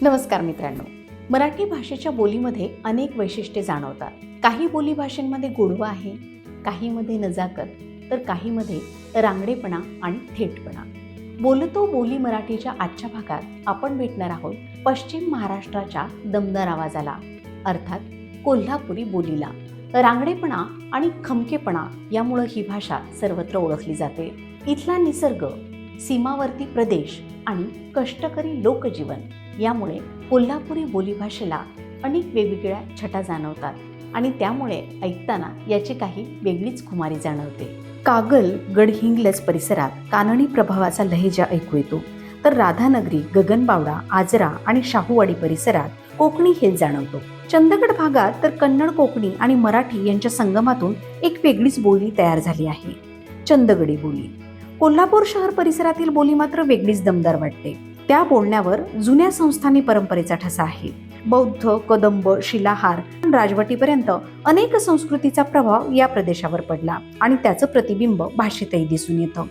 नमस्कार मित्रांनो. मराठी भाषेच्या बोलीमध्ये अनेक वैशिष्ट्ये जाणवतात. काही बोली भाषेमध्ये गोडवा आहे, काहीमध्ये नजाकत, तर काहीमध्ये रांगडेपणा आणि थेटपणा. बोलतो बोली मराठीच्या आजच्या भागात आपण भेटणार आहोत पश्चिम महाराष्ट्राच्या दमदार आवाजाला, अर्थात कोल्हापुरी बोलीला. रांगडेपणा आणि खमकेपणा यामुळे ही भाषा सर्वत्र ओळखली जाते. इथला निसर्ग, सीमावर्ती प्रदेश आणि कष्टकरी लोकजीवन यामुळे कोल्हापुरी बोलीभाषेला अनेक वेगवेगळ्या छटा जाणवतात आणि त्यामुळे ऐकताना याची काही वेगळीच खुमारी जाणवते. कागल, गडहिंग्लज परिसरात कानडी प्रभावाचा लहेजा ऐकू येतो, तर राधानगरी, गगनबावडा, आजरा आणि शाहूवाडी परिसरात कोकणी हेल जाणवतो. चंदगड भागात तर कन्नड, कोकणी आणि मराठी यांच्या संगमातून एक वेगळीच बोली तयार झाली आहे, चंदगडी बोली. कोल्हापूर शहर परिसरातील बोली मात्र वेगळीच दमदार वाटते. त्या बोलण्यावर जुन्या संस्थानी परंपरेचा ठसा आहे. बौद्ध, कदंब, शिलाहार, राजवटीपर्यंत अनेक संस्कृतीचा प्रभाव या प्रदेशावर पडला आणि त्याचं प्रतिबिंब भाषेतही दिसून येतं.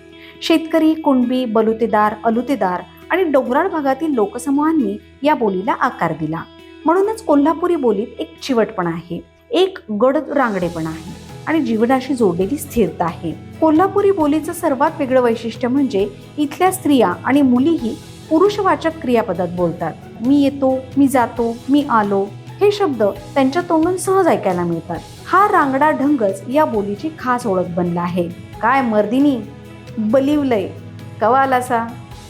शेतकरी, कुणबी, बलुतेदार, अलुतेदार आणि डोंगराळ भागातील लोकसमूहांनी या बोलीला आकार दिला. म्हणूनच कोल्हापुरी बोलीत एक चिवटपणा आहे, एक गड रांगडेपणा आहे आणि जीवनाशी जोडलेली स्थिरता आहे. कोल्हापुरी बोलीचं सर्वात वेगळं वैशिष्ट्य म्हणजे इथल्या स्त्रिया आणि मुलीही पुरुषवाचक क्रियापदात बोलतात. मी येतो, मी जातो, मी आलो हे शब्द त्यांच्या तोंडून सहज ऐकायला मिळतात. हा रांगडा ढंगच या बोलीची खास ओळख बनला आहे. काय मर्दिनी, बलिवलय, कवा आलासा,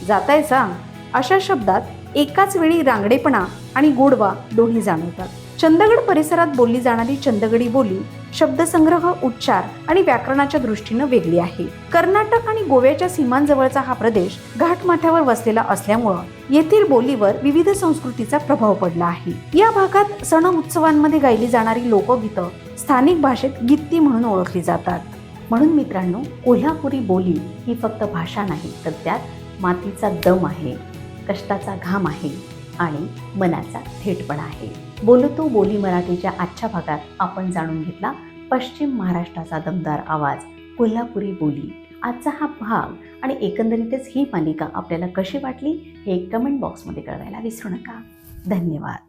जातायसा अशा शब्दात एकाच वेळी रांगडेपणा आणि गोडवा दोन्ही जाणवतात. चंदगड परिसरात बोलली जाणारी चंदगडी बोली शब्दसंग्रह, उच्चार आणि व्याकरणाच्या दृष्टीनं वेगळी आहे. कर्नाटक आणि गोव्याच्या सीमांजवळचा हा प्रदेश घाटमाथ्यावर वसलेला असल्यामुळं येथील बोलीवर विविध संस्कृतीचा प्रभाव पडला आहे. या भागात सण उत्सवांमध्ये गायली जाणारी लोकगीतं स्थानिक भाषेत गित्ती म्हणून ओळखली जातात. म्हणून मित्रांनो, कोल्हापुरी बोली ही फक्त भाषा नाही, तर त्यात मातीचा दम आहे, कष्टाचा घाम आहे आणि मनाचा थेटपणा आहे. बोलतो बोली मराठीच्या आजच्या भागात आपण जाणून घेतला पश्चिम महाराष्ट्राचा दमदार आवाज, कोल्हापुरी बोली. आजचा हा भाग आणि एकंदरीतच ही मालिका आपल्याला कशी वाटली हे कमेंट बॉक्समध्ये कळवायला विसरू नका. धन्यवाद.